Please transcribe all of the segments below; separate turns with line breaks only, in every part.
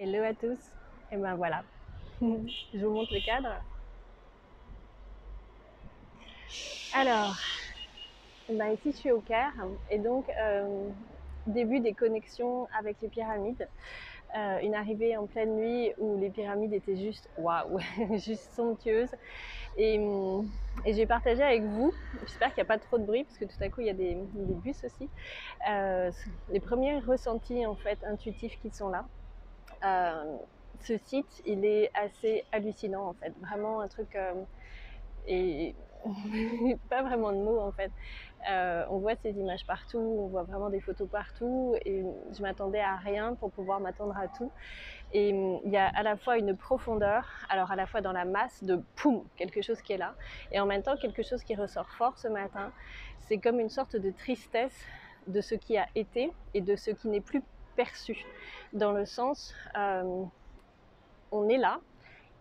Hello à tous. Et ben voilà, je vous montre le cadre. Alors, ben ici je suis au Caire et donc début des connexions avec les pyramides. Une arrivée en pleine nuit où les pyramides étaient juste waouh, juste somptueuses. Et, et j'ai partagé avec vous, j'espère qu'il n'y a pas trop de bruit parce que tout à coup il y a des bus aussi, euh, les premiers ressentis en fait intuitifs qui sont là. Ce site, il est assez hallucinant en fait, vraiment un truc et pas vraiment de mots en fait. On voit ces images partout, on voit vraiment des photos partout et je m'attendais à rien pour pouvoir m'attendre à tout. Et il y a à la fois une profondeur, alors à la fois dans la masse de poum, quelque chose qui est là, et en même temps quelque chose qui ressort fort ce matin. C'est comme une sorte de tristesse de ce qui a été et de ce qui n'est plus perçu, dans le sens on est là,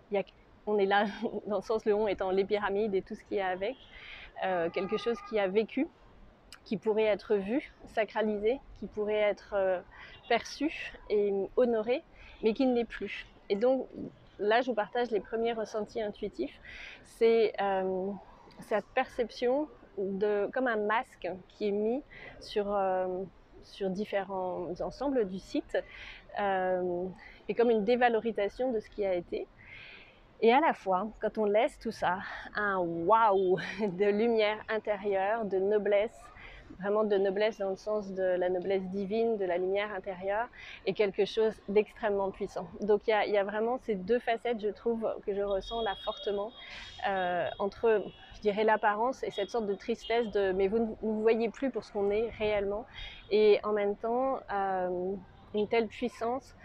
il y a, on est là dans le sens le on étant les pyramides et tout ce qui est avec, quelque chose qui a vécu, qui pourrait être vu, sacralisé, qui pourrait être perçu et honoré, mais qui ne l'est plus. Et donc là, je vous partage les premiers ressentis intuitifs. C'est cette perception de, comme un masque qui est mis sur différents ensembles du site, et comme une dévalorisation de ce qui a été. Et à la fois, quand on laisse tout ça, un waouh de lumière intérieure, de noblesse, vraiment de noblesse dans le sens de la noblesse divine, de la lumière intérieure, et quelque chose d'extrêmement puissant. Donc il y a vraiment ces deux facettes, je trouve, que je ressens là fortement, entre, je dirais, l'apparence et cette sorte de tristesse de mais vous ne vous voyez plus pour ce qu'on est réellement, et en même temps une telle puissance,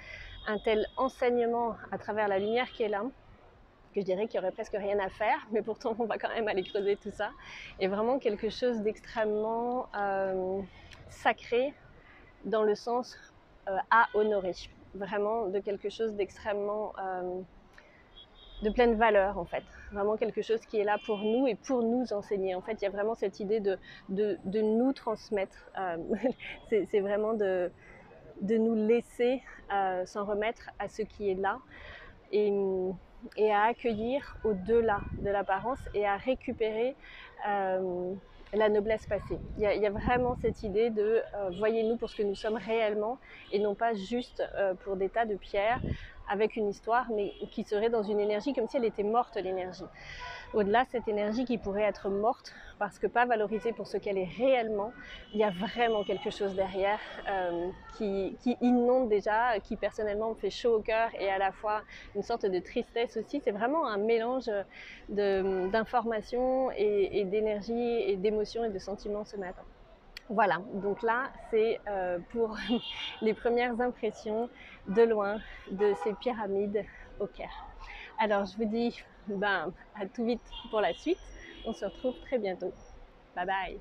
un tel enseignement à travers la lumière qui est là, que je dirais qu'il n'y aurait presque rien à faire, mais pourtant on va quand même aller creuser tout ça. Et vraiment quelque chose d'extrêmement sacré dans le sens à honorer. Vraiment de quelque chose d'extrêmement de pleine valeur en fait. Vraiment quelque chose qui est là pour nous et pour nous enseigner. En fait, il y a vraiment cette idée de nous transmettre. C'est vraiment de nous laisser s'en remettre à ce qui est là. Et, et à accueillir au-delà de l'apparence et à récupérer la noblesse passée. Il y a vraiment cette idée de voyez-nous pour ce que nous sommes réellement et non pas juste pour des tas de pierres avec une histoire, mais qui serait dans une énergie comme si elle était morte, l'énergie. Au-delà de cette énergie qui pourrait être morte parce que pas valorisée pour ce qu'elle est réellement, il y a vraiment quelque chose derrière qui inonde déjà, qui personnellement me fait chaud au cœur et à la fois une sorte de tristesse aussi. C'est vraiment un mélange d'informations et d'énergie et d'émotions et de sentiments ce matin. Voilà, donc là c'est pour les premières impressions de loin de ces pyramides au Caire. Alors je vous dis à tout vite pour la suite. On se retrouve très bientôt. Bye bye.